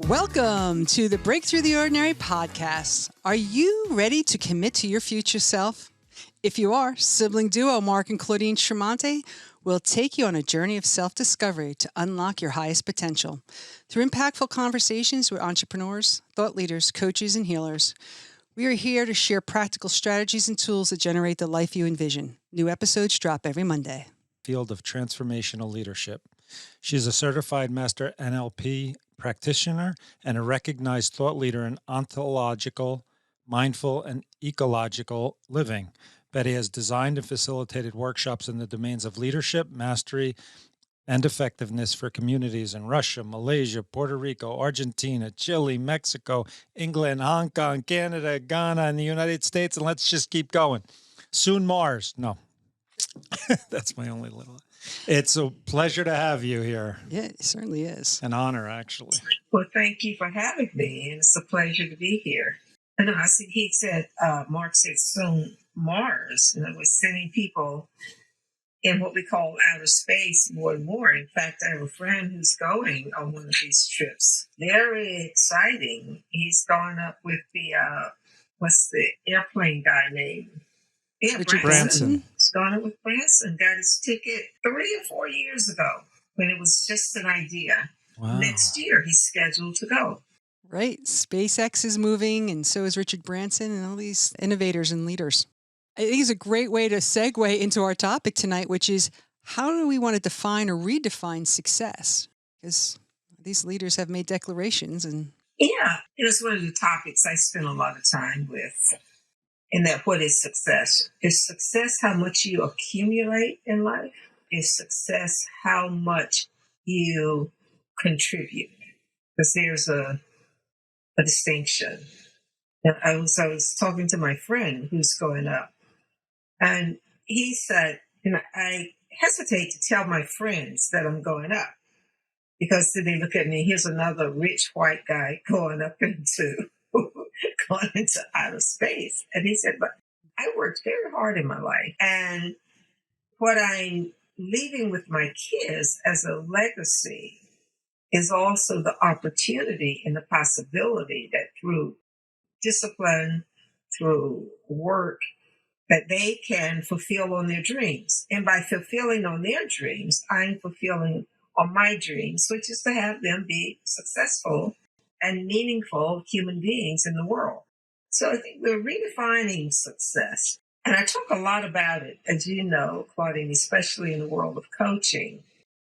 Welcome to the Breakthrough the Ordinary podcast. Are you ready to commit to your future self? If you are, sibling duo Marc and Claudine Chiarmonte will take you on a journey of self-discovery to unlock your highest potential. Through impactful conversations with entrepreneurs, thought leaders, coaches, and healers, we are here to share practical strategies and tools that generate the life you envision. New episodes drop every Monday. Field of transformational leadership. She's a certified master NLP practitioner and a recognized thought leader in ontological, mindful, and ecological living. Betty has designed and facilitated workshops in the domains of leadership, mastery, and effectiveness for communities in Russia, Malaysia, Puerto Rico, Argentina, Chile, Mexico, England, Hong Kong, Canada, Ghana, and the United States. And let's just keep going. Soon Mars. No, that's my only little. It's a pleasure to have you here. Yeah, it certainly is. An honor, actually. Well, thank you for having me, and it's a pleasure to be here. And I see he said, Mark said soon Mars, and I was sending people in what we call outer space more and more. In fact, I have a friend who's going on one of these trips. Very exciting. He's gone up with the, what's the airplane guy name? Yeah, Richard Branson. He's gone up with Branson. Got his ticket 3 or 4 years ago when it was just an idea. Wow. Next year, he's scheduled to go. Right. SpaceX is moving, and so is Richard Branson and all these innovators and leaders. I think it's a great way to segue into our topic tonight, which is how do we want to define or redefine success? Because these leaders have made declarations. And yeah, it's one of the topics I spend a lot of time with. And that what is success? Is success how much you accumulate in life? Is success how much you contribute? Because there's a distinction. And I was talking to my friend who's going up, and he said, I hesitate to tell my friends that I'm going up because then they look at me, here's another rich white guy going into outer space. And he said, but I worked very hard in my life. And what I'm leaving with my kids as a legacy is also the opportunity and the possibility that through discipline, through work, that they can fulfill on their dreams. And by fulfilling on their dreams, I'm fulfilling on my dreams, which is to have them be successful and meaningful human beings in the world. So I think we're redefining success. And I talk a lot about it, as you know, Claudine, especially in the world of coaching,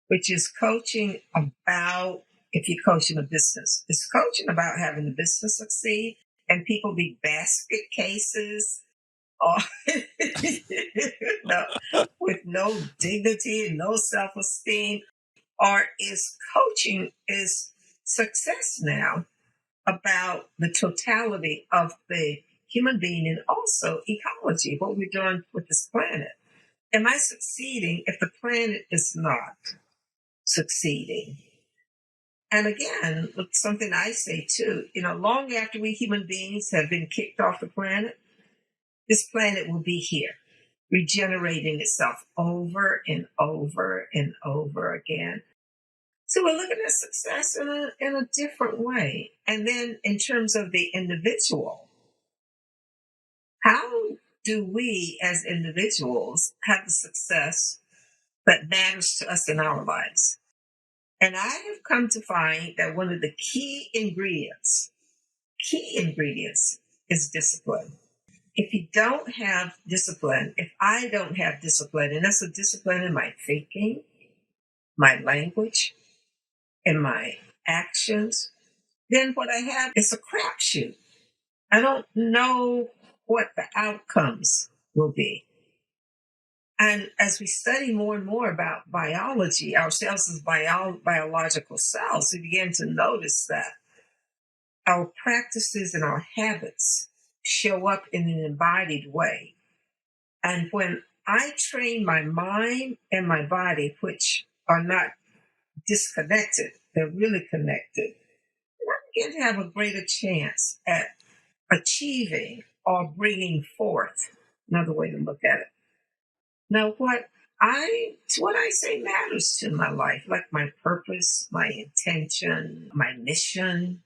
which is coaching about, if you're coaching a business, it's coaching about having the business succeed and people be basket cases or with no dignity and no self-esteem, or is coaching is success now about the totality of the human being and also ecology, what we're doing with this planet. Am I succeeding if the planet is not succeeding? And again, something I say too, long after we human beings have been kicked off the planet, this planet will be here, regenerating itself over and over and over again. So we're looking at success in a different way. And then in terms of the individual, how do we as individuals have the success that matters to us in our lives? And I have come to find that one of the key ingredients is discipline. If you don't have discipline, if I don't have discipline, and that's a discipline in my thinking, my language, in my actions, then what I have is a crapshoot. I don't know what the outcomes will be. And as we study more and more about biology, ourselves as biological cells, we begin to notice that our practices and our habits show up in an embodied way. And when I train my mind and my body, which are not disconnected, they're really connected, I begin to have a greater chance at achieving or bringing forth, another way to look at it. Now, what what I say matters to my life, like my purpose, my intention, my mission.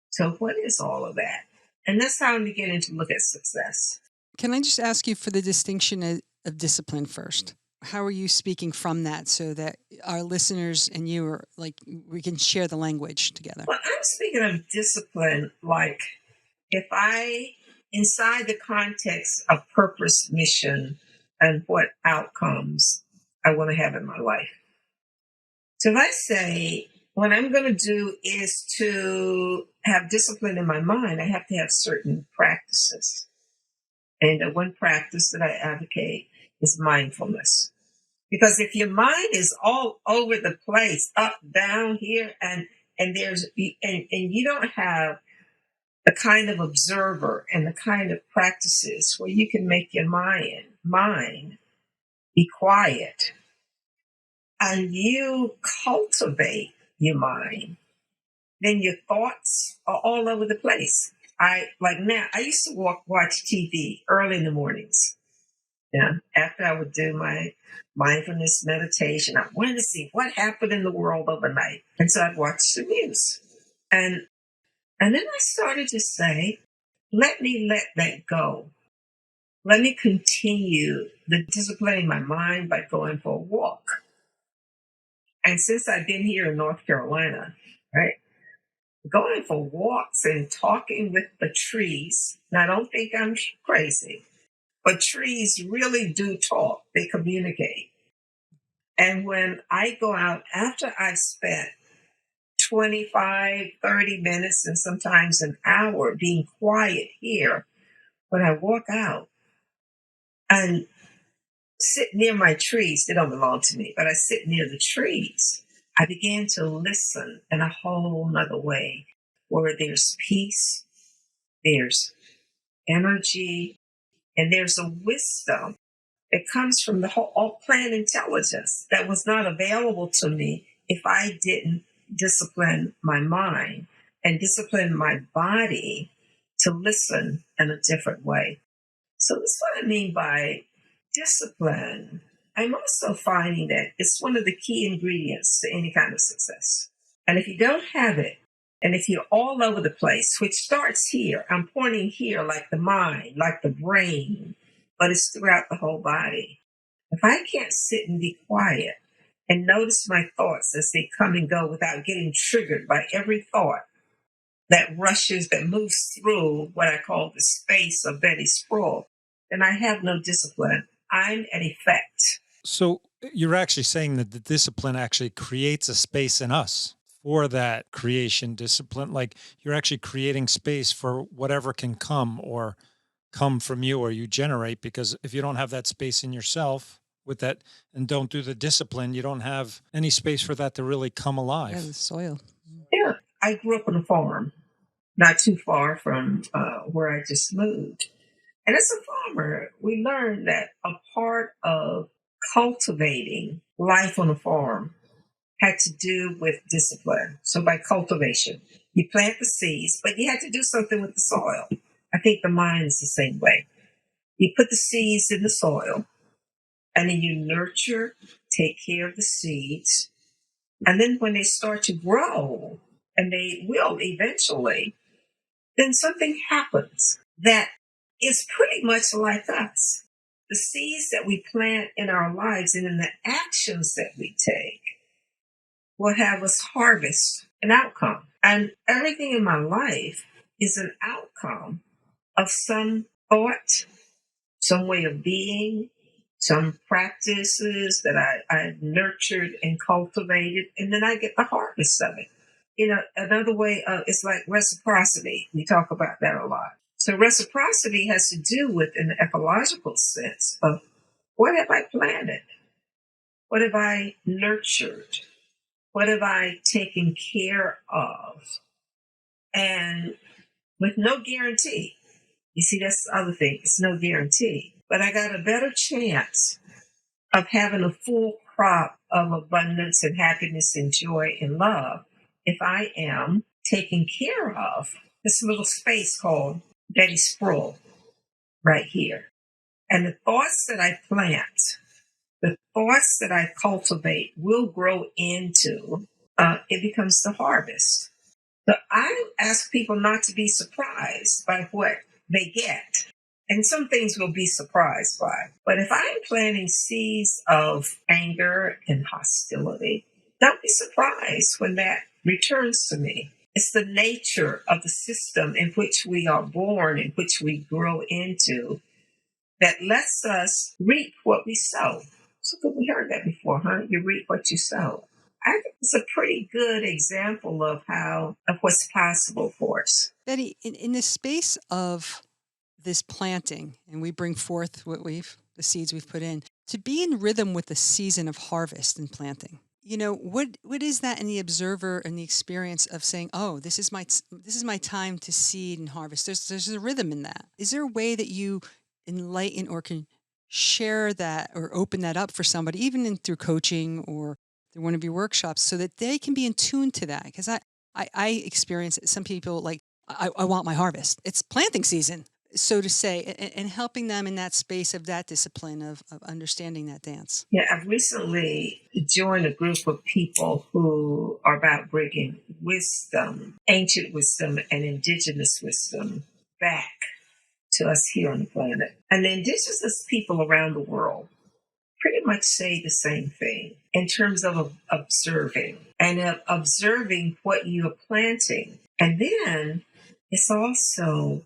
So what is all of that? And that's how I'm beginning to look at success. Can I just ask you for the distinction of discipline first? How are you speaking from that so that our listeners and you are like, we can share the language together? Well, I'm speaking of discipline, like if I, inside the context of purpose, mission, and what outcomes I want to have in my life. So if I say, what I'm going to do is to have discipline in my mind, I have to have certain practices. And the one practice that I advocate is mindfulness. Because if your mind is all over the place, up, down, here, and you don't have the kind of observer and the kind of practices where you can make your mind be quiet, and you cultivate your mind, then your thoughts are all over the place. I used to watch TV early in the mornings. Yeah, after I would do my mindfulness meditation, I wanted to see what happened in the world overnight. And so I'd watch the news. And then I started to say, let me let that go. Let me continue the disciplining my mind by going for a walk. And since I've been here in North Carolina, right, going for walks and talking with the trees, and I don't think I'm crazy, but trees really do talk. They communicate. And when I go out, after I've spent 25, 30 minutes, and sometimes an hour being quiet here, when I walk out and sit near my trees, they don't belong to me, but I sit near the trees, I began to listen in a whole nother way where there's peace, there's energy, and there's a wisdom that comes from the whole plant intelligence that was not available to me if I didn't discipline my mind and discipline my body to listen in a different way. So that's what I mean by discipline. I'm also finding that it's one of the key ingredients to any kind of success. And if you don't have it, and if you're all over the place, which starts here, I'm pointing here like the mind, like the brain, but it's throughout the whole body. If I can't sit and be quiet and notice my thoughts as they come and go without getting triggered by every thought that rushes, that moves through what I call the space of Bettie Spruill, then I have no discipline. I'm at effect. So you're actually saying that the discipline actually creates a space in us for that creation discipline. Like you're actually creating space for whatever can come or come from you or you generate, because if you don't have that space in yourself with that and don't do the discipline, you don't have any space for that to really come alive. Yeah, the soil. Yeah, I grew up on a farm, not too far from where I just moved. And as a farmer, we learned that a part of cultivating life on a farm had to do with discipline. So by cultivation, you plant the seeds, but you had to do something with the soil. I think the mind is the same way. You put the seeds in the soil, and then you nurture, take care of the seeds. And then when they start to grow, and they will eventually, then something happens that is pretty much like us. The seeds that we plant in our lives and in the actions that we take will have us harvest an outcome. And everything in my life is an outcome of some thought, some way of being, some practices that I've nurtured and cultivated, and then I get the harvest of it. You know, another way it's like reciprocity. We talk about that a lot. So reciprocity has to do with, in the ecological sense, of what have I planted? What have I nurtured? What have I taken care of? And with no guarantee. You see, that's the other thing. It's no guarantee. But I got a better chance of having a full crop of abundance and happiness and joy and love if I am taking care of this little space called Bettie Spruill right here. And the thoughts that I plant the thoughts that I cultivate will grow into, it becomes the harvest. So I ask people not to be surprised by what they get. And some things we'll be surprised by. But if I'm planting seeds of anger and hostility, don't be surprised when that returns to me. It's the nature of the system in which we are born, in which we grow into, that lets us reap what we sow. So we heard that before, huh? You reap what you sow. I think it's a pretty good example of what's possible for us. Betty, in the space of this planting, and we bring forth the seeds we've put in, to be in rhythm with the season of harvest and planting. What is that in the observer and the experience of saying, oh, this is my time to seed and harvest? There's a rhythm in that. Is there a way that you enlighten or can share that or open that up for somebody, even through coaching or through one of your workshops, so that they can be in tune to that? Because I experience it. Some people like, I want my harvest. It's planting season, so to say, and helping them in that space of that discipline of understanding that dance. Yeah, I've recently joined a group of people who are about bringing wisdom, ancient wisdom and indigenous wisdom back to us here on the planet. And the indigenous people around the world pretty much say the same thing in terms of observing and of observing what you are planting. And then it's also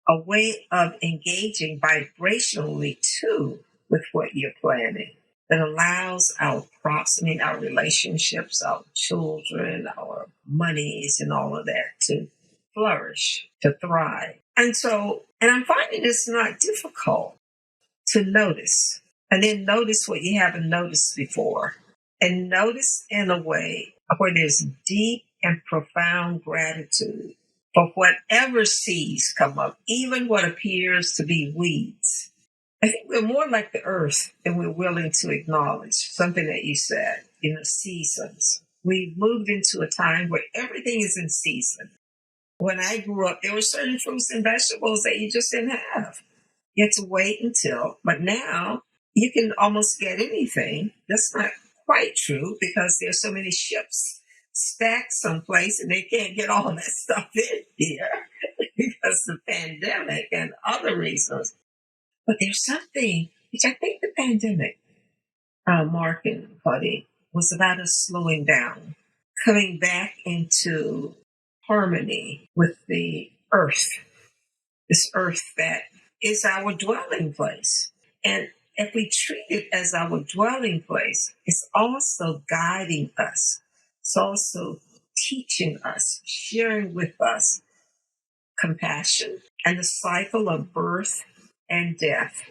a way of engaging vibrationally too with what you're planting that allows our crops, our relationships, our children, our monies, and all of that to flourish, to thrive. And I'm finding it's not difficult to notice, and then notice what you haven't noticed before, and notice in a way where there's deep and profound gratitude for whatever seeds come up, even what appears to be weeds. I think we're more like the earth than we're willing to acknowledge. Something that you said, seasons. We've moved into a time where everything is in season. When I grew up, there were certain fruits and vegetables that you just didn't have. You had to wait until, but now you can almost get anything. That's not quite true because there's so many ships stacked someplace and they can't get all that stuff in here because of the pandemic and other reasons. But there's something which I think the pandemic, Marc and Claudine, was about us slowing down, coming back into harmony with the earth, this earth that is our dwelling place. And if we treat it as our dwelling place, it's also guiding us. It's also teaching us, sharing with us compassion and the cycle of birth and death,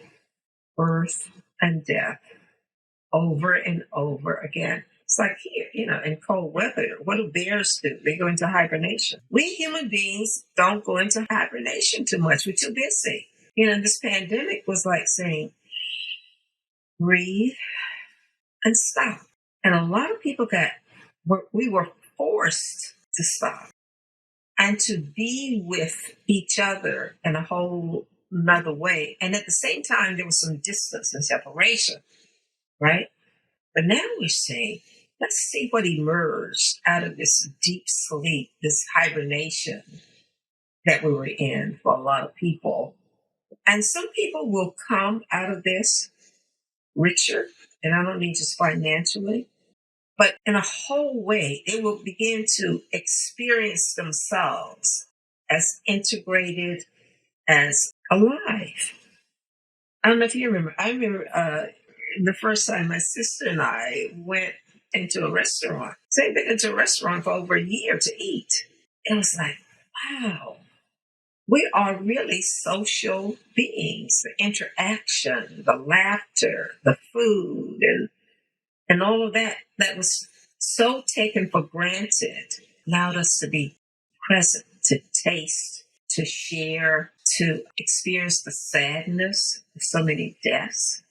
over and over again. It's like here, in cold weather, what do bears do? They go into hibernation. We human beings don't go into hibernation too much. We're too busy. This pandemic was like saying, breathe and stop. And a lot of people we were forced to stop and to be with each other in a whole another way. And at the same time, there was some distance and separation, right? But now we're saying, let's see what emerged out of this deep sleep, this hibernation that we were in for a lot of people. And some people will come out of this richer, and I don't mean just financially, but in a whole way, they will begin to experience themselves as integrated, as alive. I don't know if you remember. I remember the first time my sister and I went into a restaurant. So we've been into a restaurant for over a year to eat. It was like, wow, we are really social beings. The interaction, the laughter, the food, and all of that was so taken for granted, allowed us to be present, to taste, to share, to experience the sadness of so many deaths.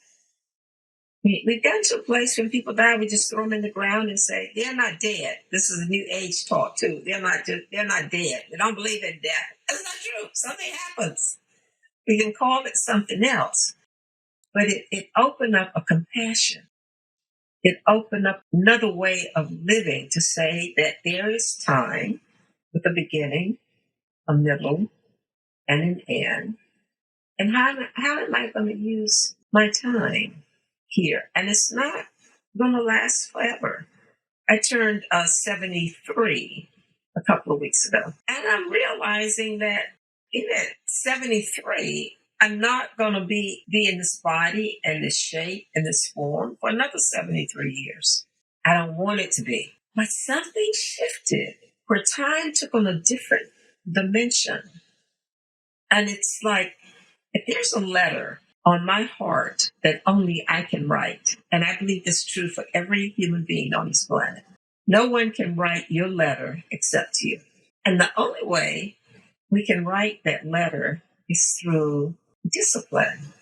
We've gotten to a place when people die, we just throw them in the ground and say, they're not dead. This is a new age talk too. They're not dead. They don't believe in death. That's not true. Something happens. We can call it something else. but it opened up a compassion. It opened up another way of living to say that there is time with a beginning, a middle, and an end. And how am I going to use my time here? And it's not going to last forever. I turned 73 a couple of weeks ago. And I'm realizing that at 73, I'm not going to be in this body and this shape and this form for another 73 years. I don't want it to be. But something shifted where time took on a different dimension. And it's like, if there's a letter on my heart that only I can write, and I believe this is true for every human being on this planet, no one can write your letter except you. And the only way we can write that letter is through discipline.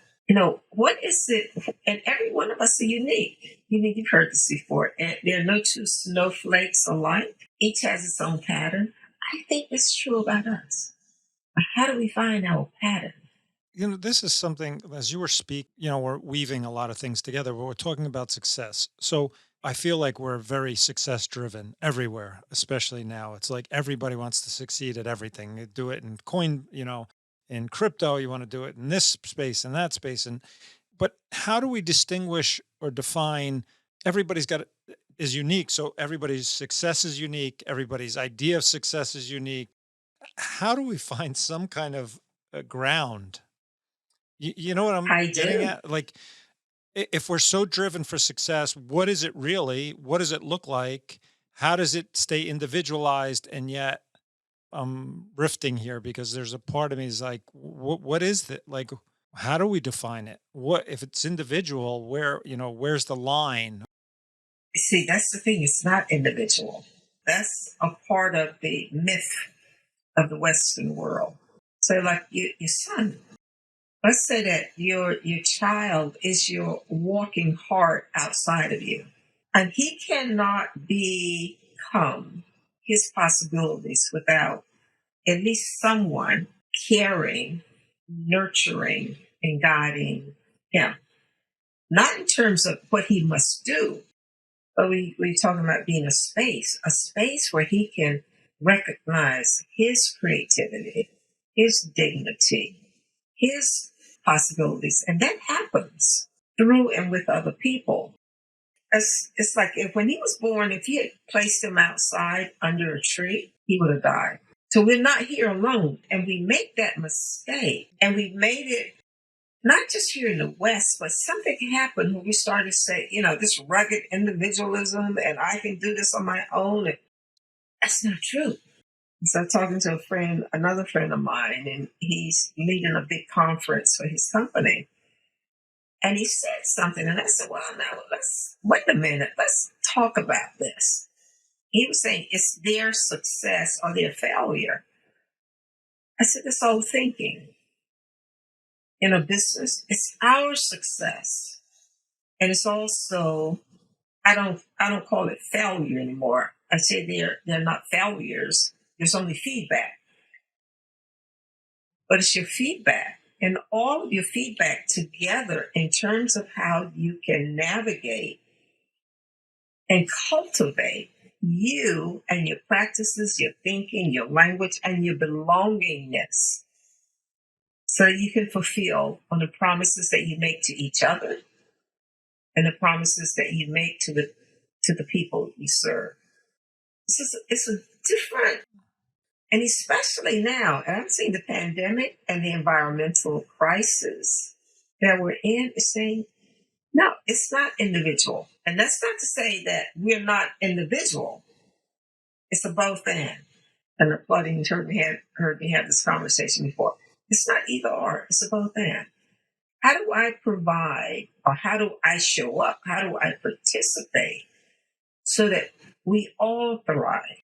What is it? And every one of us are unique. You've heard this before. And there are no two snowflakes alike. Each has its own pattern. I think it's true about us. But how do we find our pattern? This is something, as you were speaking, we're weaving a lot of things together, but we're talking about success. So I feel like we're very success driven everywhere, especially now. It's like everybody wants to succeed at everything. You do it in coin, in crypto, you want to do it in this space and that space. But how do we distinguish or define? Everybody's is unique. So everybody's success is unique. Everybody's idea of success is unique. How do we find some kind of ground? You know what I'm getting at? Like, if we're so driven for success, what is it really? What does it look like? How does it stay individualized? And yet I'm rifting here because there's a part of me is like, what is that? Like, how do we define it? What, if it's individual, where's the line? See, that's the thing. It's not individual. That's a part of the myth of the Western world. So like your son, let's say that your child is your walking heart outside of you, and he cannot become his possibilities without at least someone caring, nurturing, and guiding him. Not in terms of what he must do, but we're talking about being a space where he can recognize his creativity, his dignity, his possibilities. And that happens through and with other people. It's like when he was born, if you had placed him outside under a tree, he would have died. So we're not here alone. And we make that mistake. And we made it not just here in the West, but something happened when we started to say, this rugged individualism and I can do this on my own. And that's not true. So talking to another friend of mine, and he's leading a big conference for his company. And he said something, and I said, well, now let's wait a minute. Let's talk about this. He was saying it's their success or their failure. I said, this old thinking. In a business, it's our success. And it's also, I don't call it failure anymore. I say they're not failures. There's only feedback. But it's your feedback and all of your feedback together in terms of how you can navigate and cultivate you and your practices, your thinking, your language, and your belongingness, so that you can fulfill on the promises that you make to each other and the promises that you make to the people you serve. It's a different, and especially now, and I'm seeing the pandemic and the environmental crisis that we're in is saying, no, it's not individual. And that's not to say that we're not individual. It's a both and. And Claudine heard me have this conversation before. It's not either or, it's a both and. How do I provide, or how do I show up? How do I participate so that we all thrive?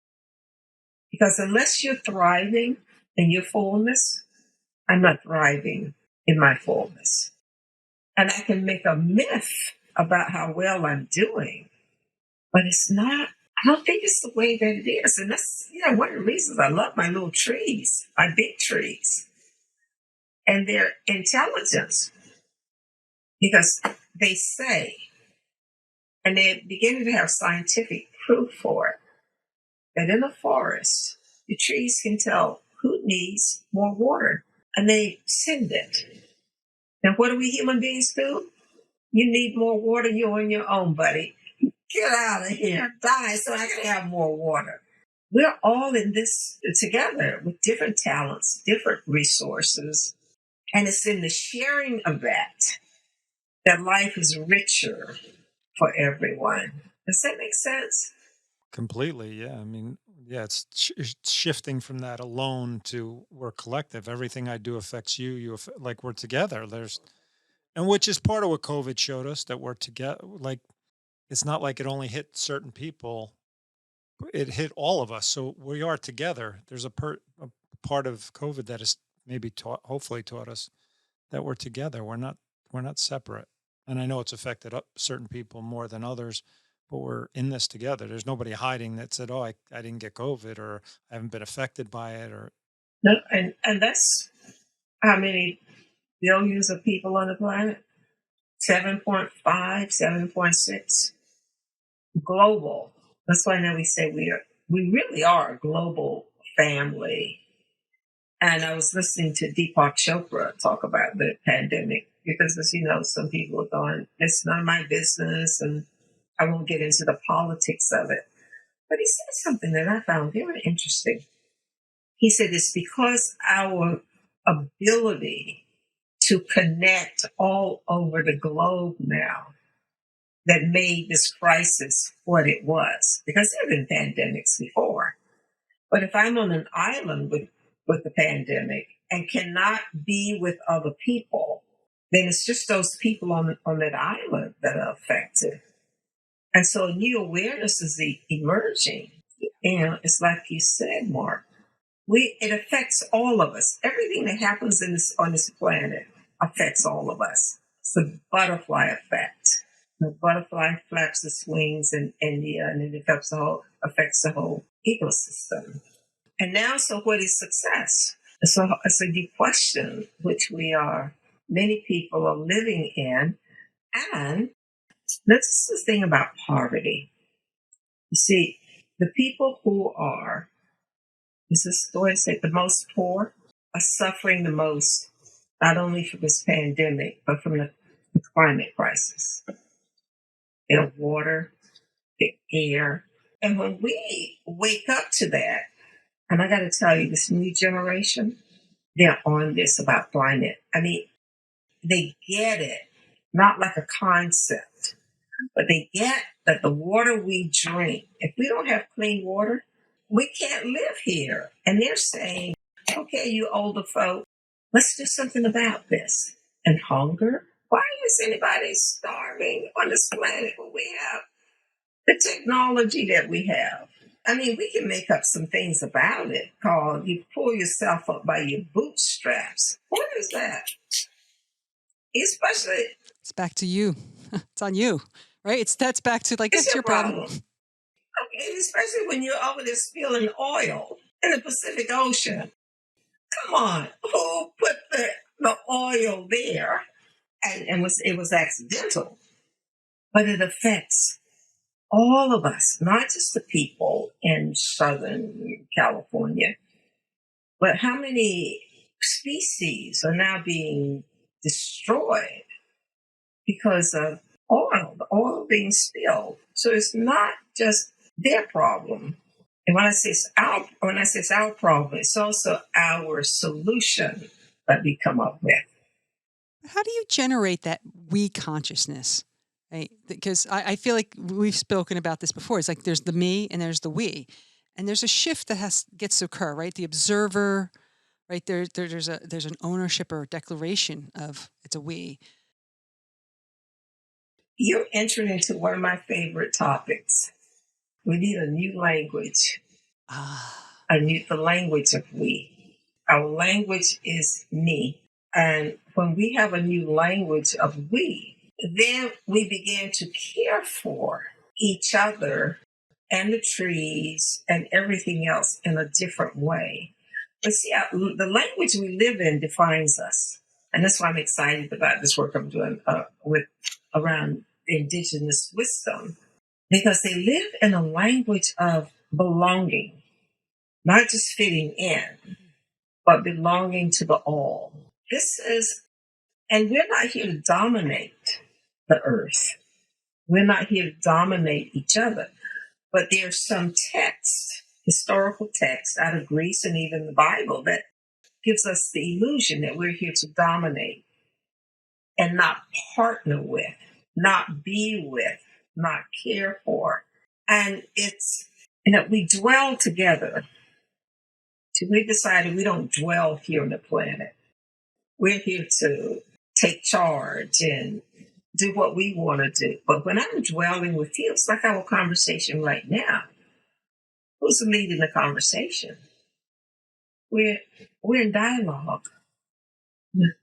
Because unless you're thriving in your fullness, I'm not thriving in my fullness. And I can make a myth about how well I'm doing, but it's not. I don't think it's the way that it is. And that's, one of the reasons I love my little trees, my big trees, and their intelligence. because they say, and they're beginning to have scientific proof for it, that in a forest, the trees can tell who needs more water, and they send it. Now, what do we human beings do? You need more water, you're on your own, buddy. Get out of here, die so I can have more water. We're all in this together with different talents, different resources, and it's in the sharing of that life is richer for everyone. Does that make sense? Completely, yeah. I mean, yeah, it's shifting from that alone to we're collective. Everything I do affects you. Like we're together. And which is part of what COVID showed us, that we're together. Like it's not like it only hit certain people; it hit all of us. So we are together. There's a part of COVID that has maybe hopefully taught us that we're together. We're not separate. And I know it's affected certain people more than others, but we're in this together. There's nobody hiding that said, "Oh, I didn't get COVID," or "I haven't been affected by it," or No, and that's how many billions of people on the planet? 7.5, 7.6 global. That's why now we say we really are a global family. And I was listening to Deepak Chopra talk about the pandemic because, as you know, some people are going, it's none of my business, and I won't get into the politics of it. But he said something that I found very interesting. He said it's because our ability to connect all over the globe now that made this crisis what it was. Because there have been pandemics before. But if I'm on an island with the pandemic and cannot be with other people, then it's just those people on that island that are affected. And so new awareness is emerging. And it's like you said, Mark, it affects all of us. Everything that happens on this planet affects all of us. It's the butterfly effect. The butterfly flaps its wings in India, and it affects the whole ecosystem. And now, so what is success? So it's a deep question, which many people are living in. And this is the thing about poverty. You see, the people who are, this is the way to say it, the most poor are suffering the most, not only from this pandemic, but from the climate crisis. Their water, the air. And when we wake up to that, and I got to tell you, this new generation, they're on this about climate. I mean, they get it, not like a concept, but they get that the water we drink, if we don't have clean water, we can't live here. And they're saying, okay, you older folk, let's do something about this. And hunger? Why is anybody starving on this planet when we have the technology that we have? I mean, we can make up some things about it called you pull yourself up by your bootstraps. What is that? Especially, It's back to you. It's on you, right? That's back to like, it's that's your your problem. Okay, especially when you're over there spilling oil in the Pacific Ocean. Come on, who put the oil there? And it was accidental, but it affects all of us, not just the people in Southern California, but how many species are now being destroyed because of the oil being spilled. So it's not just their problem. And when I say it's our problem, it's also our solution that we come up with. How do you generate that we consciousness? Right? Because I feel like we've spoken about this before. It's like there's the me and there's the we. And there's a shift that gets to occur, right? The observer, right? There's an ownership or a declaration of it's a we. You're entering into one of my favorite topics. We need a new language. The language of we. Our language is me. And when we have a new language of we, then we begin to care for each other and the trees and everything else in a different way. But see, the language we live in defines us. And that's why I'm excited about this work I'm doing with around indigenous wisdom, because they live in a language of belonging, not just fitting in, but belonging to the all. And we're not here to dominate the earth. We're not here to dominate each other. But there's some text, historical text out of Greece and even the Bible that gives us the illusion that we're here to dominate and not partner with, not be with, not care for. And it's, we dwell together. So we decided we don't dwell here on the planet. We're here to take charge and do what we want to do. But when I'm dwelling with you, it's like our conversation right now. Who's leading the conversation? We're in dialogue.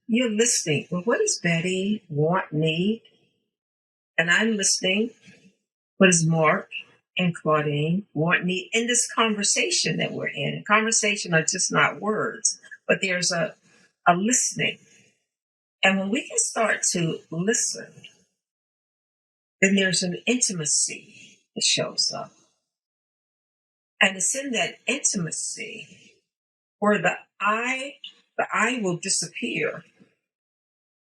You're listening. Well, what does Betty want, need? And I'm listening. What does Marc and Claudine want, need in this conversation that we're in? And conversation are just not words, but there's a listening. And when we can start to listen, then there's an intimacy that shows up. And it's in that intimacy where the I will disappear.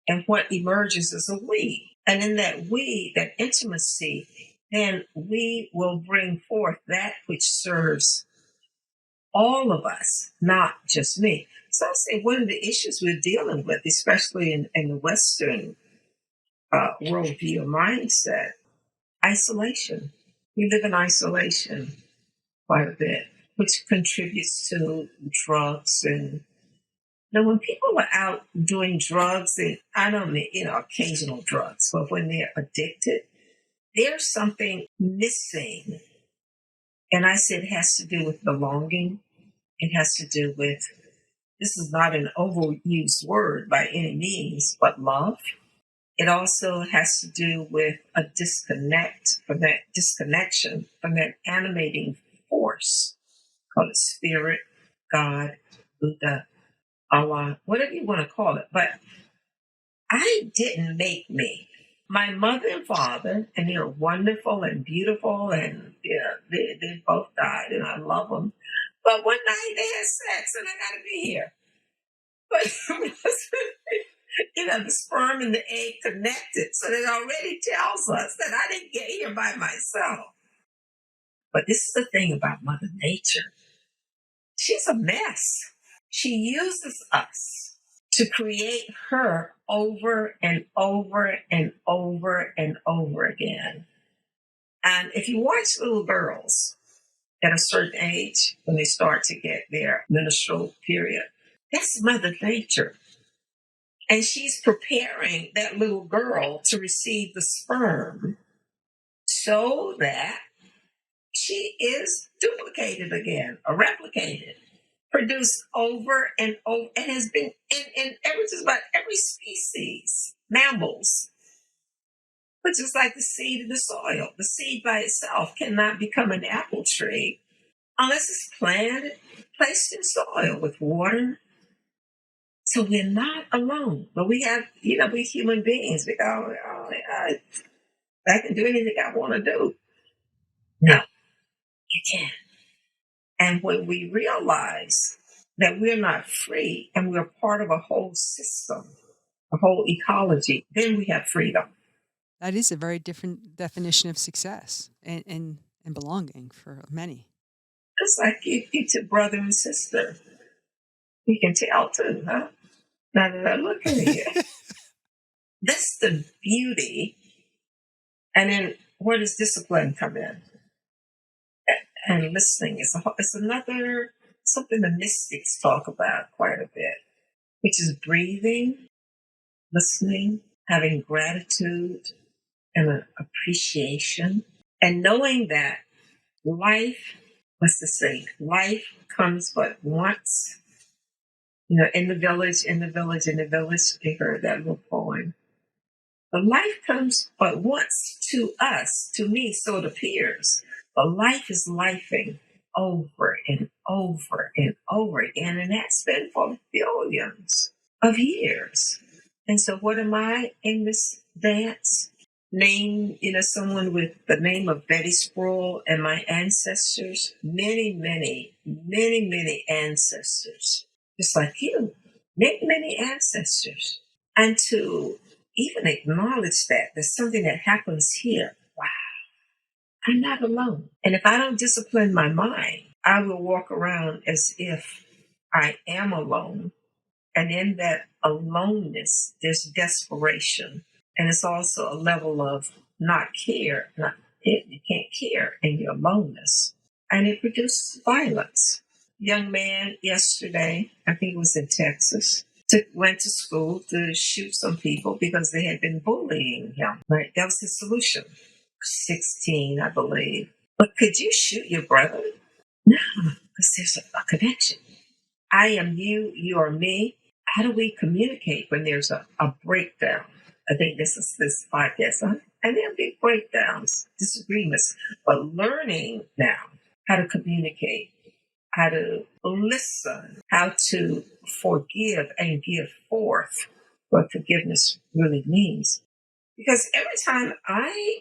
And what emerges is a we. And in that we, that intimacy, then we will bring forth that which serves all of us, not just me. So I'll say one of the issues we're dealing with, especially in the Western worldview mindset, isolation. We live in isolation quite a bit, which contributes to drugs. And when people are out doing drugs, and I don't mean, occasional drugs, but when they're addicted, there's something missing. And I said it has to do with belonging. It has to do with, this is not an overused word by any means, but love. It also has to do with a disconnection from that animating force called spirit, God, Buddha, Allah, whatever you want to call it. But I didn't make me. My mother and father, and they're wonderful and beautiful, and they both died, and I love them. But one night they had sex, and I got to be here. But the sperm and the egg connected, so that already tells us that I didn't get here by myself. But this is the thing about Mother Nature. She's a mess. She uses us to create her over and over and over and over again. And if you watch little girls at a certain age, when they start to get their menstrual period, that's Mother Nature. And she's preparing that little girl to receive the sperm so that she is duplicated again or replicated, produced over and over, and has been in just about every species, mammals. But just like the seed in the soil, the seed by itself cannot become an apple tree unless it's planted, placed in soil with water. So we're not alone. But we have, we human beings, we go, I can do anything I want to do. No, you can't. And when we realize that we're not free and we're part of a whole system, a whole ecology, then we have freedom. That is a very different definition of success and belonging for many. It's like you to brother and sister. You can tell too, huh? Now that I look at you. That's the beauty. And then where does discipline come in? And listening is another, something the mystics talk about quite a bit, which is breathing, listening, having gratitude and an appreciation, and knowing that life, what's the saying? Life comes but once. In the village, you heard that little poem. But life comes but once to us, to me, so it appears. But life is lifing over and over and over again, and that's been for billions of years. And so what am I in this dance? Name, someone with the name of Bettie Spruill and my ancestors, many, many, many, many ancestors, just like you, many, many ancestors. And to even acknowledge that there's something that happens here. Wow, I'm not alone. And if I don't discipline my mind, I will walk around as if I am alone. And in that aloneness, there's desperation. And it's also a level of not care. You can't care in your aloneness. And it produces violence. Young man yesterday, I think it was in Texas, went to school to shoot some people because they had been bullying him. Right? That was his solution. 16, I believe. But could you shoot your brother? No, because there's a connection. I am you, you are me. How do we communicate when there's a breakdown? I think this is this podcast, huh? And there are big breakdowns, disagreements, but learning now how to communicate, how to listen, how to forgive and give forth what forgiveness really means. Because every time I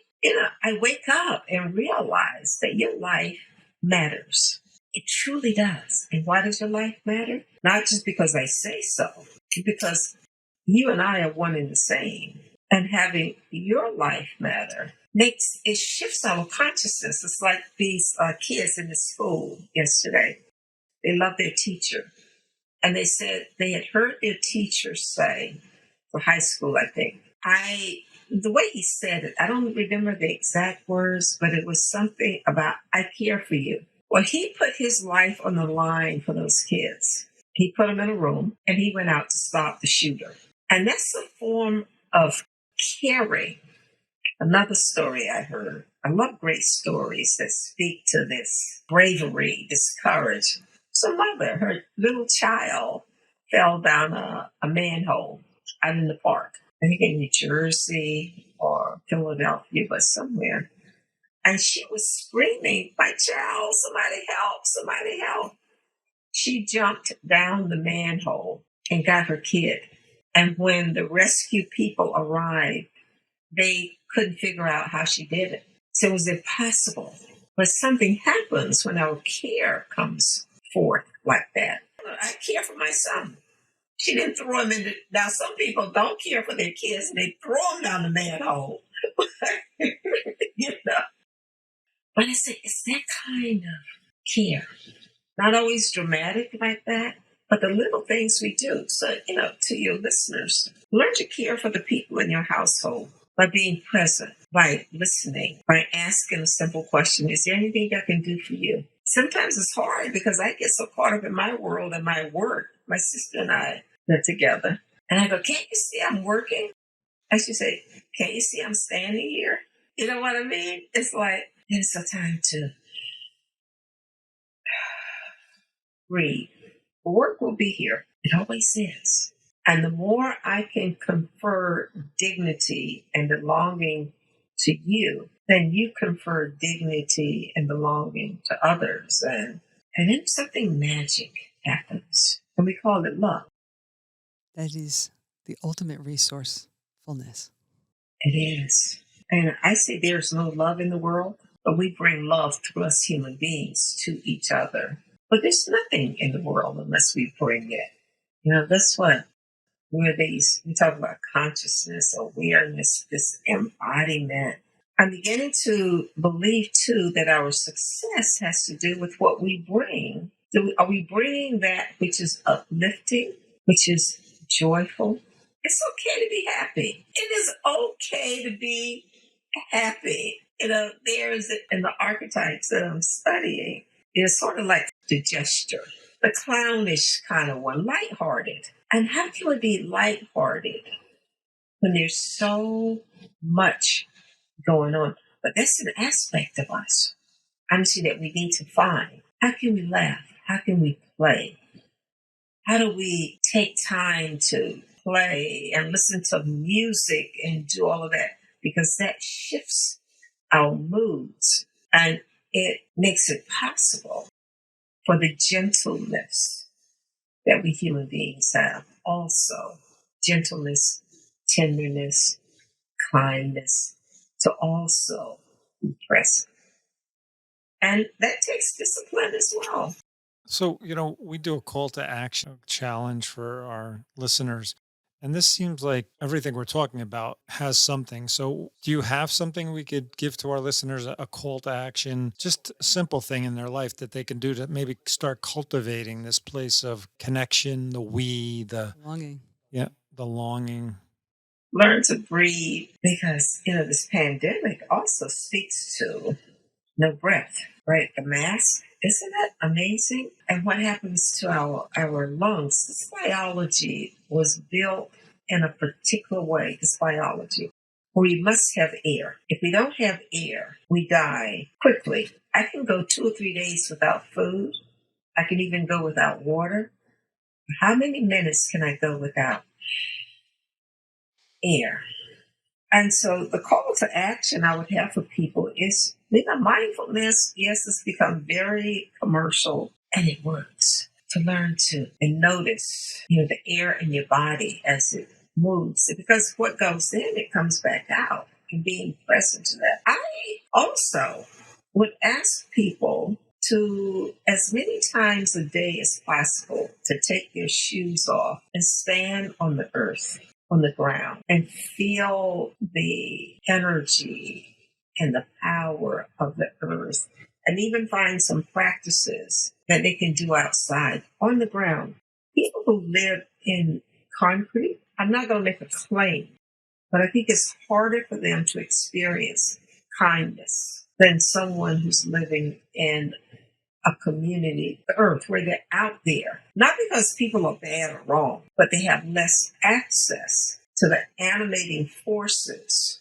wake up and realize that your life matters. It truly does. And why does your life matter? Not just because I say so, because you and I are one and the same. And having your life matter shifts our consciousness. It's like these kids in the school yesterday. They love their teacher. And they said they had heard their teacher say, for high school, I think, the way he said it, I don't remember the exact words, but it was something about, I care for you. Well, he put his life on the line for those kids. He put them in a room and he went out to stop the shooter. And that's a form of caring. Another story I heard. I love great stories that speak to this bravery, this courage. So mother, her little child fell down a manhole out in the park. I think in New Jersey or Philadelphia, but somewhere. And she was screaming, my child, somebody help, somebody help. She jumped down the manhole and got her kid. And when the rescue people arrived, they couldn't figure out how she did it. So it was impossible. But something happens when our care comes forth like that. I care for my son. She didn't throw him into. Now, some people don't care for their kids and they throw them down the manhole. you know. But it's that kind of care. Not always dramatic like that, but the little things we do. So, to your listeners, learn to care for the people in your household by being present, by listening, by asking a simple question. Is there anything I can do for you? Sometimes it's hard because I get so caught up in my world and my work. My sister and I live together. And I go, can't you see I'm working? And she say, can't you see I'm standing here? You know what I mean? It's like, it's a time to breathe. Work will be here. It always is. And the more I can confer dignity and belonging to you, then you confer dignity and belonging to others. And then something magic happens. And we call it love. That is the ultimate resourcefulness. It is. And I say there's no love in the world, but we bring love through us human beings to each other. But there's nothing in the world unless we bring it. That's what we talk about consciousness, awareness, this embodiment. I'm beginning to believe, too, that our success has to do with what we bring. Are we bringing that which is uplifting, which is joyful? It's okay to be happy. It is okay to be happy. There's in the archetypes that I'm studying, there's sort of like the gesture, the clownish kind of one, lighthearted. And how can we be lighthearted when there's so much going on? But that's an aspect of us, honestly, that we need to find. How can we laugh? How can we play? How do we take time to play and listen to music and do all of that? Because that shifts our moods and it makes it possible for the gentleness that we human beings have. Also, gentleness tenderness, kindness, to also be present. And that takes discipline as well. So, we do a call to action challenge for our listeners. And this seems like everything we're talking about has something. So, do you have something we could give to our listeners, a call to action, just a simple thing in their life that they can do to maybe start cultivating this place of connection, Longing. the longing? Learn to breathe because, this pandemic also speaks to no breath, right? The mask, isn't that amazing? And what happens to our lungs? This biology was built in a particular way, this biology. We must have air. If we don't have air, we die quickly. I can go 2 or 3 days without food. I can even go without water. How many minutes can I go without air? And so the call to action I would have for people is, mindfulness, yes, it's become very commercial and it works. To learn to and notice, the air in your body as it moves. Because what goes in, it comes back out. And being present to that. I also would ask people to, as many times a day as possible, to take their shoes off and stand on the earth, on the ground, and feel the energy and the power of the earth, and even find some practices that they can do outside on the ground. People who live in concrete, I'm not going to make a claim, but I think it's harder for them to experience kindness than someone who's living in a community, the earth, where they're out there. Not because people are bad or wrong, but they have less access to the animating forces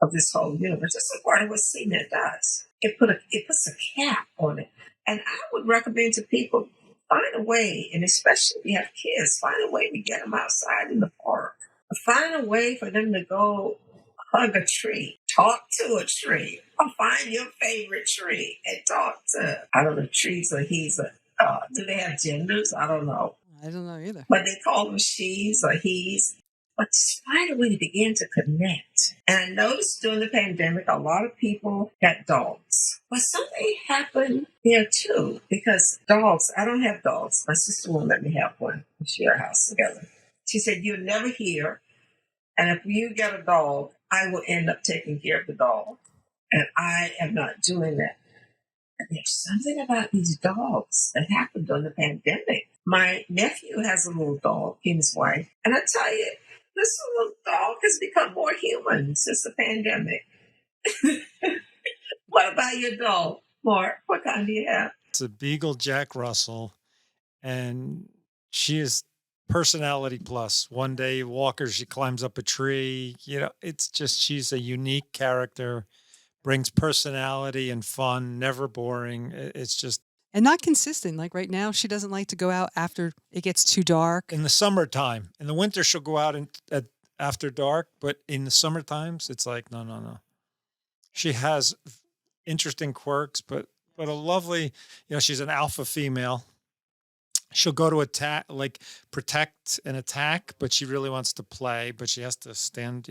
of this whole universe. That's a part of what cement does. It puts a cap on it. And I would recommend to people, find a way, and especially if you have kids, find a way to get them outside in the park. Find a way for them to go hug a tree, talk to a tree, or find your favorite tree and talk to, I don't know, trees or he's do they have genders? I don't know. I don't know either. But they call them she's or he's. But just find a way to begin to connect. And I noticed during the pandemic, a lot of people got dogs. But something happened there too, because dogs, I don't have dogs. My sister won't let me have one. We share a house together. She said, you're never here. And if you get a dog, I will end up taking care of the dog. And I am not doing that. And there's something about these dogs that happened during the pandemic. My nephew has a little dog, he and his wife. And I tell you, this little dog has become more human since the pandemic. What about your dog, Mark? What kind do you have? It's a Beagle Jack Russell, and she is personality plus. One day, walker, she climbs up a tree. It's just, she's a unique character, brings personality and fun, never boring. It's just. And not consistent. Like right now, she doesn't like to go out after it gets too dark. In the summertime. In the winter, she'll go out after dark, but in the summer times, it's like, no. She has interesting quirks, but a lovely, she's an alpha female. She'll go to attack, like protect and attack, but she really wants to play, but she has to stand,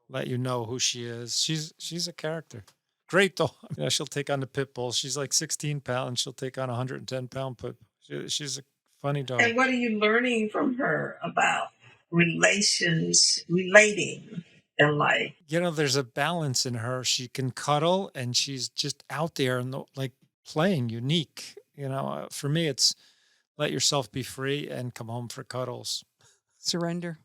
let you know who she is. She's a character. Great dog. She'll take on the pit bull. She's like 16 pounds. She'll take on a 110-pound pit bull. She's a funny dog. And what are you learning from her about relating in life? There's a balance in her. She can cuddle, and she's just out there and like playing unique. For me, it's let yourself be free and come home for cuddles. Surrender.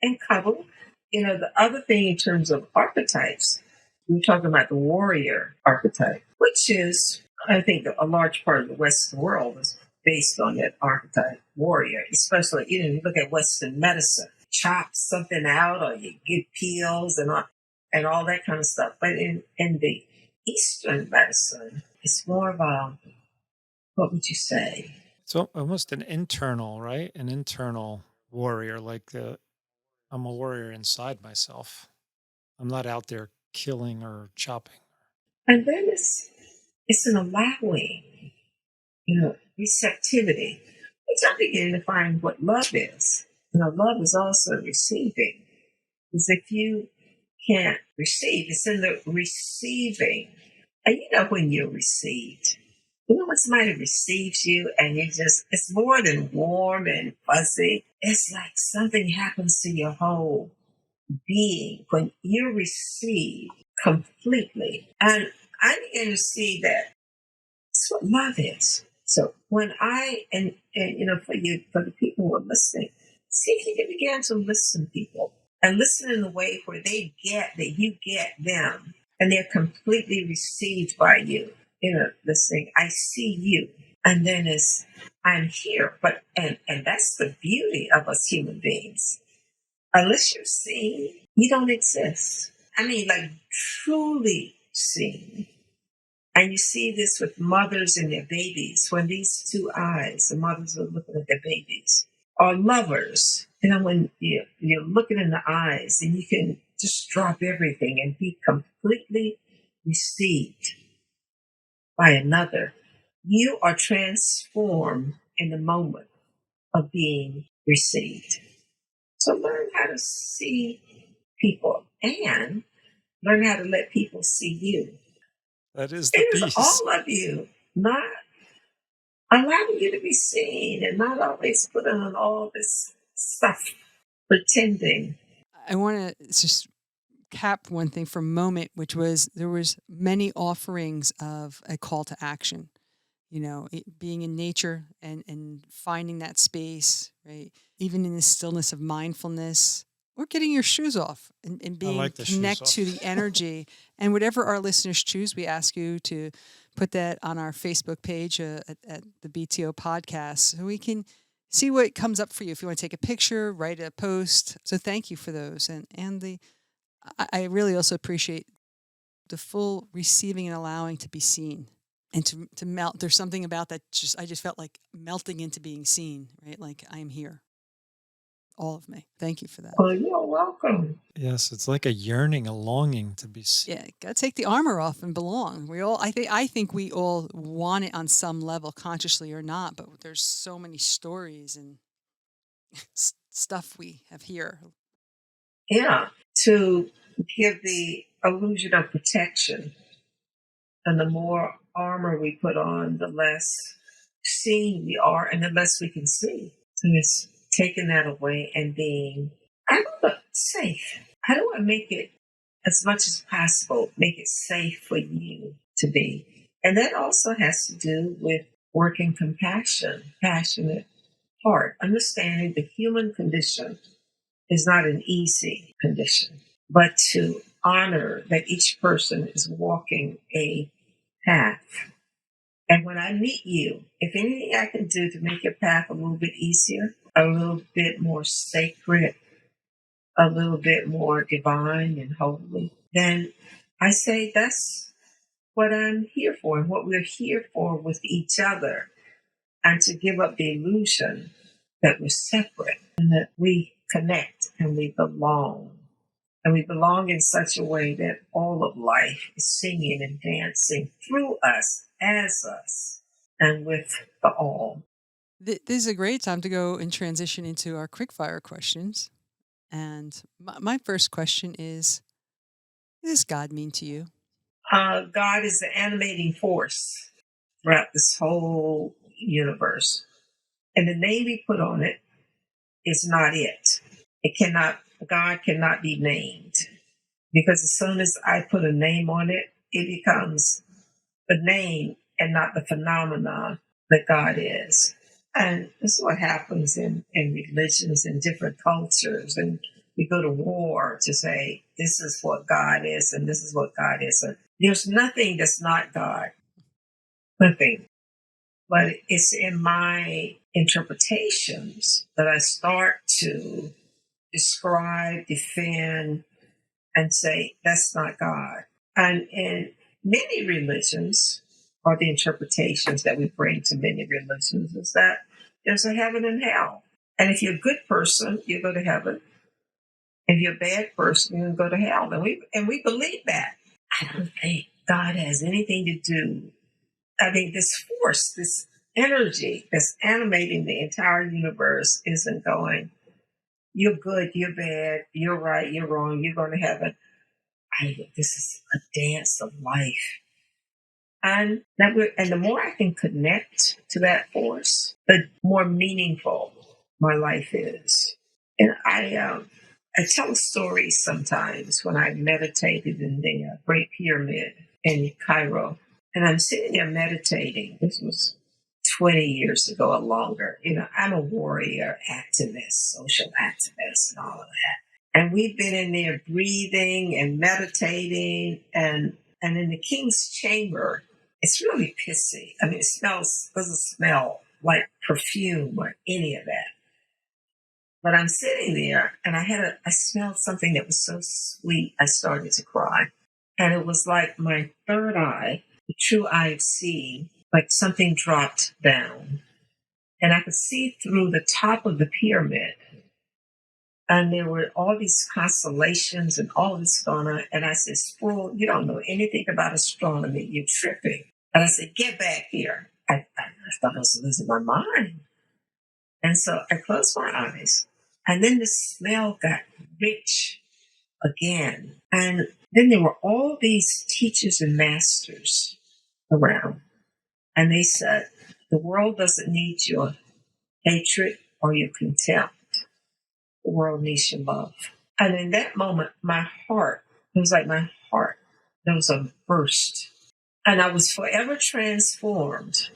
And cuddle. The other thing in terms of archetypes, we're talking about the warrior archetype, which is, I think, a large part of the Western world is based on that archetype, warrior, especially, you look at Western medicine, chop something out or you give pills and all that kind of stuff. But in the Eastern medicine, it's more about, what would you say? It's almost an internal, right? An internal warrior, like I'm a warrior inside myself. I'm not out there killing or chopping. And then it's an allowing, receptivity. Which I'm beginning to find what love is. love is also receiving. Because if you can't receive, it's in the receiving. And when you're received, when somebody receives you and it's more than warm and fuzzy. It's like something happens to your whole being when you're received completely. And I began to see that that's what love is. So when and for the people who are listening, see if you can begin to listen to people and listen in a way where they get that you get them and they're completely received by you. Listening, I see you. And then I'm here. But and that's the beauty of us human beings. Unless you're seen, you don't exist. I mean, like truly seen. And you see this with mothers and their babies. When these two eyes, the mothers are looking at their babies, are lovers. When you're looking in the eyes and you can just drop everything and be completely received by another, you are transformed in the moment of being received. So learn how to see people and learn how to let people see you. That is the It is piece. all of you, not allowing you to be seen and not always putting on all this stuff, pretending. I want to just cap one thing for a moment, which was there was many offerings of a call to action. Being in nature and finding that space, right? Even in the stillness of mindfulness, or getting your shoes off and I being like the shoes connect off. to the energy. And whatever our listeners choose, we ask you to put that on our Facebook page at the BTO podcast so we can see what comes up for you. If you want to take a picture, write a post. So thank you for those. I really also appreciate the full receiving and allowing to be seen and to melt. There's something about that I just felt like melting into being seen, right? Like I am here, all of me. Thank you for that. Oh, you're welcome. Yes, it's like a yearning, a longing to be seen. Yeah, gotta take the armor off and belong. I think we all want it on some level, consciously or not. But there's so many stories and stuff we have here. Yeah, to give the illusion of protection. And the more armor we put on, the less seen we are and the less we can see. So it's taking that away and being, I don't know, safe. How do I make it as much as possible, make it safe for you to be? And that also has to do with working compassion, passionate heart, understanding the human condition is not an easy condition, but to honor that each person is walking a path. And when I meet you, if anything I can do to make your path a little bit easier, a little bit more sacred, a little bit more divine and holy, then I say that's what I'm here for and what we're here for with each other. And to give up the illusion that we're separate and that we connect and we belong. And we belong in such a way that all of life is singing and dancing through us, as us, and with the all. This is a great time to go and transition into our quickfire questions. And my first question is, what does God mean to you? God is the animating force throughout this whole universe. And the name we put on it is not it. God cannot be named. Because as soon as I put a name on it, it becomes the name and not the phenomenon that God is. And this is what happens in religions and different cultures. And we go to war to say, this is what God is and this is what God is. And there's nothing that's not God. Nothing. But it's in my interpretations that I start to describe, defend, and say, that's not God. And in many religions, or the interpretations that we bring to many religions, is that there's a heaven and hell. And if you're a good person, you go to heaven. If you're a bad person, you go to hell. And we believe that. I don't think God has anything to do. I mean, this force, this energy that's animating the entire universe isn't going, You're good, you're bad, you're right, you're wrong, you're going to heaven. This is a dance of life. And the more I can connect to that force, the more meaningful my life is. And I tell stories sometimes when I meditated in the Great Pyramid in Cairo. And I'm sitting there meditating. This was 20 years ago or longer. I'm a warrior, activist, social activist, and all of that. And we've been in there breathing and meditating. And in the king's chamber, it's really pissy. I mean, doesn't smell like perfume or any of that. But I'm sitting there and I smelled something that was so sweet, I started to cry. And it was like my third eye, the true eye of seeing, like something dropped down. And I could see through the top of the pyramid. And there were all these constellations and all this going on. And I said, Spruill, you don't know anything about astronomy. You're tripping. And I said, get back here. I thought I was losing my mind. And so I closed my eyes. And then the smell got rich again. And then there were all these teachers and masters around. And they said, the world doesn't need your hatred or your contempt. The world needs your love. And in that moment, it was like my heart, there was a burst. And I was forever transformed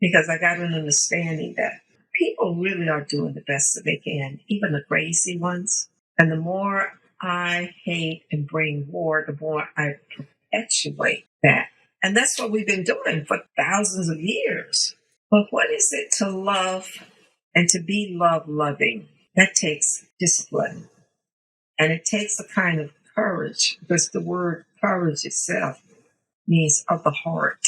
because I got an understanding that people really are doing the best that they can, even the crazy ones. And the more I hate and bring war, the more I perpetuate that. And that's what we've been doing for thousands of years. But what is it to love and to be loving? That takes discipline. And it takes a kind of courage, because the word courage itself means of the heart.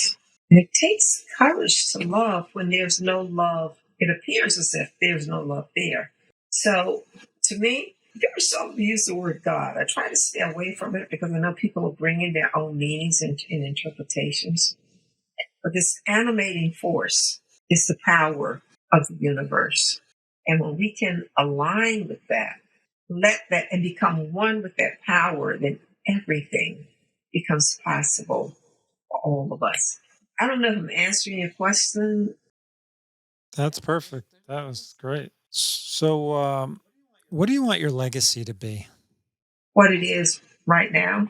And it takes courage to love when there's no love. It appears as if there's no love there. So to me, very seldom use the word God. I try to stay away from it because I know people are bringing their own meanings and interpretations. But this animating force is the power of the universe. And when we can align with that, let that and become one with that power, then everything becomes possible for all of us. I don't know if I'm answering your question. That's perfect. That was great. So, what do you want your legacy to be? What it is right now,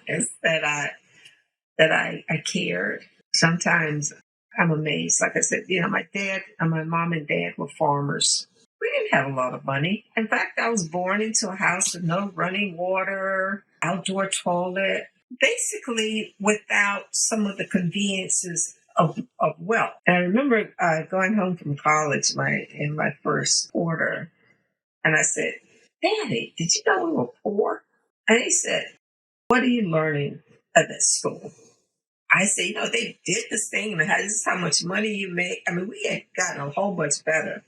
is that I cared. Sometimes I'm amazed. Like I said, my dad and my mom and dad were farmers. We didn't have a lot of money. In fact, I was born into a house with no running water, outdoor toilet, basically without some of the conveniences of wealth. And I remember going home from college in my first quarter, and I said, Daddy, did you know we were poor? And he said, what are you learning at that school? I say, they did this thing, and this is how much money you make. I mean, we had gotten a whole bunch better.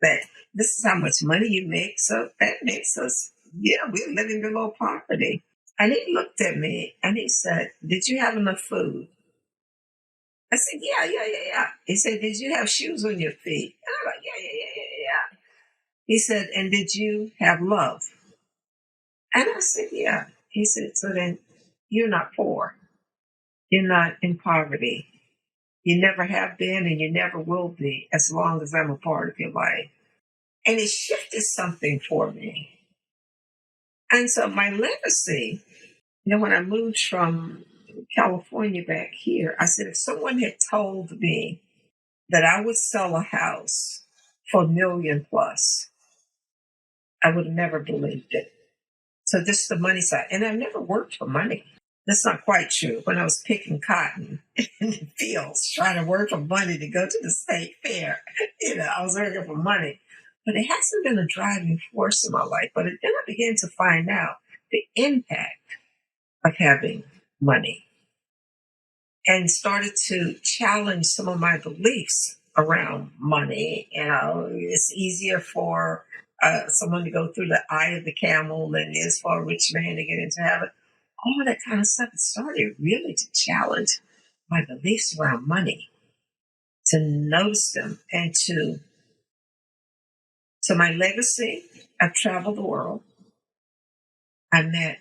That this is how much money you make, so that makes us, we're living below poverty. And he looked at me and he said, did you have enough food? I said, yeah. He said, did you have shoes on your feet? And I'm like, yeah. He said, and did you have love? And I said, yeah. He said, so then you're not poor. You're not in poverty. You never have been and you never will be as long as I'm a part of your life. And it shifted something for me. And so my legacy, when I moved from California back here, I said, if someone had told me that I would sell a house for $1 million plus, I would have never believed it. So this is the money side. And I've never worked for money. That's not quite true. When I was picking cotton in the fields, trying to work for money to go to the state fair, I was working for money. But it hasn't been a driving force in my life. But then I began to find out the impact of having money and started to challenge some of my beliefs around money. It's easier for someone to go through the eye of the camel than it is for a rich man to get into heaven. All that kind of stuff. It started really to challenge my beliefs around money, to notice them and to So my legacy, I've traveled the world. I met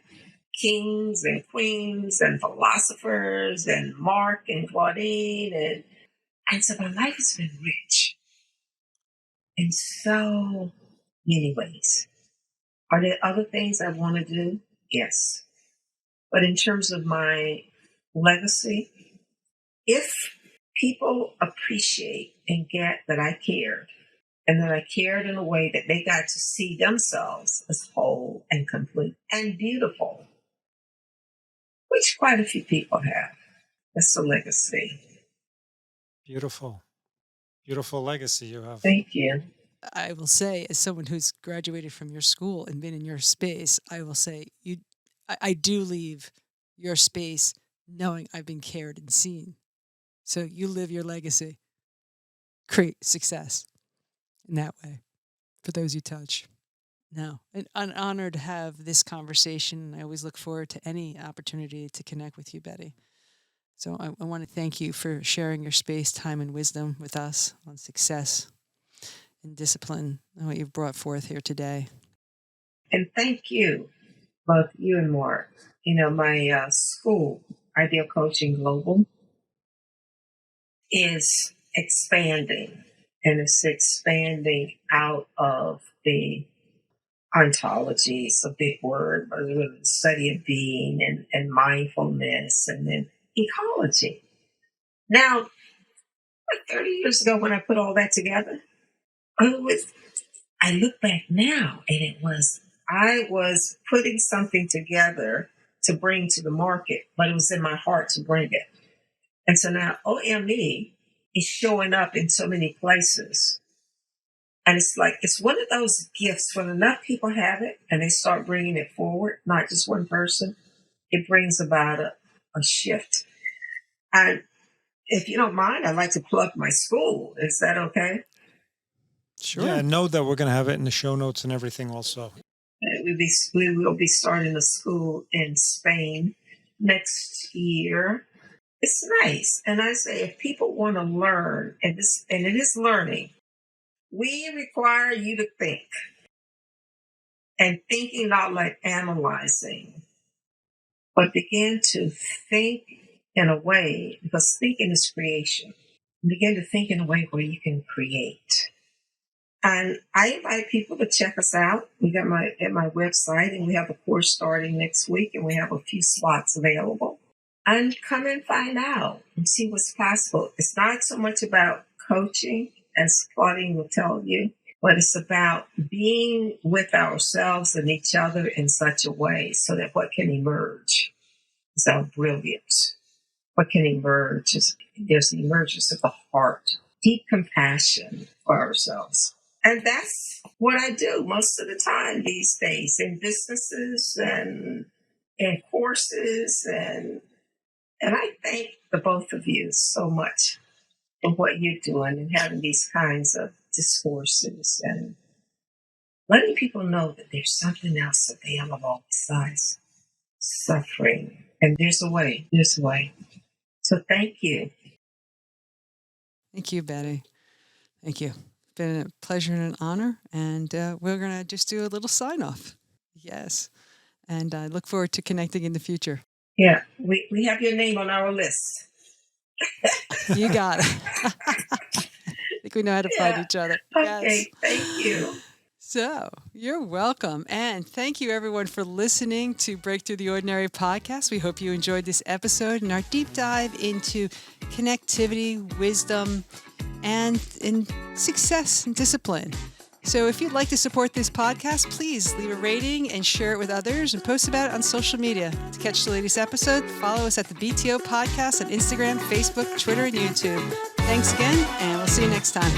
kings and queens and philosophers and Marc and Claudine. And so my life has been rich in so many ways. Are there other things I want to do? Yes. But in terms of my legacy, if people appreciate and get that I cared, and that I cared in a way that they got to see themselves as whole and complete and beautiful, which quite a few people have, that's a legacy. Beautiful. Beautiful legacy you have. Thank you. I will say, as someone who's graduated from your school and been in your space, I will say I do leave your space knowing I've been cared and seen. So you live your legacy, create success in that way for those you touch. No, an honor to have this conversation. I always look forward to any opportunity to connect with you, Betty. So I want to thank you for sharing your space, time, and wisdom with us on success and discipline and what you've brought forth here today. And thank you, both you and Marc. You know, my school, Ideal Coaching Global, is expanding. And it's expanding out of the ontology. It's a big word, but the study of being and mindfulness and then ecology. Now, like 30 years ago when I put all that together, I look back now and I was putting something together to bring to the market, but it was in my heart to bring it. And so now OME is showing up in so many places. And it's like, it's one of those gifts when enough people have it and they start bringing it forward, not just one person, it brings about a shift. And if you don't mind, I'd like to plug my school. Is that okay? Sure. Yeah, know that we're going to have it in the show notes and everything also. We will be starting a school in Spain next year. It's nice. And I say, if people want to learn, and it is learning, we require you to think. And thinking not like analyzing, but begin to think in a way, because thinking is creation. Begin to think in a way where you can create. And I invite people to check us out. We got at my website, and we have a course starting next week, and we have a few slots available. And come and find out and see what's possible. It's not so much about coaching, as Claudine will tell you, but it's about being with ourselves and each other in such a way so that what can emerge is our brilliance. What can emerge is there's the emergence of the heart, deep compassion for ourselves. And that's what I do most of the time these days in businesses and in courses. And I thank the both of you so much for what you're doing and having these kinds of discourses and letting people know that there's something else available besides suffering. And there's a way. There's a way. So thank you. Thank you, Betty. Thank you. It's been a pleasure and an honor. And we're going to just do a little sign off. Yes. And I look forward to connecting in the future. Yeah, we have your name on our list. You got it. I think we know how to find each other. Okay, yes. Thank you. So you're welcome. And thank you, everyone, for listening to Break Through the Ordinary podcast. We hope you enjoyed this episode and our deep dive into connectivity, wisdom, and in success and discipline. So if you'd like to support this podcast, please leave a rating and share it with others and post about it on social media. To catch the latest episode, follow us at the BTO Podcast on Instagram, Facebook, Twitter, and YouTube. Thanks again, and we'll see you next time.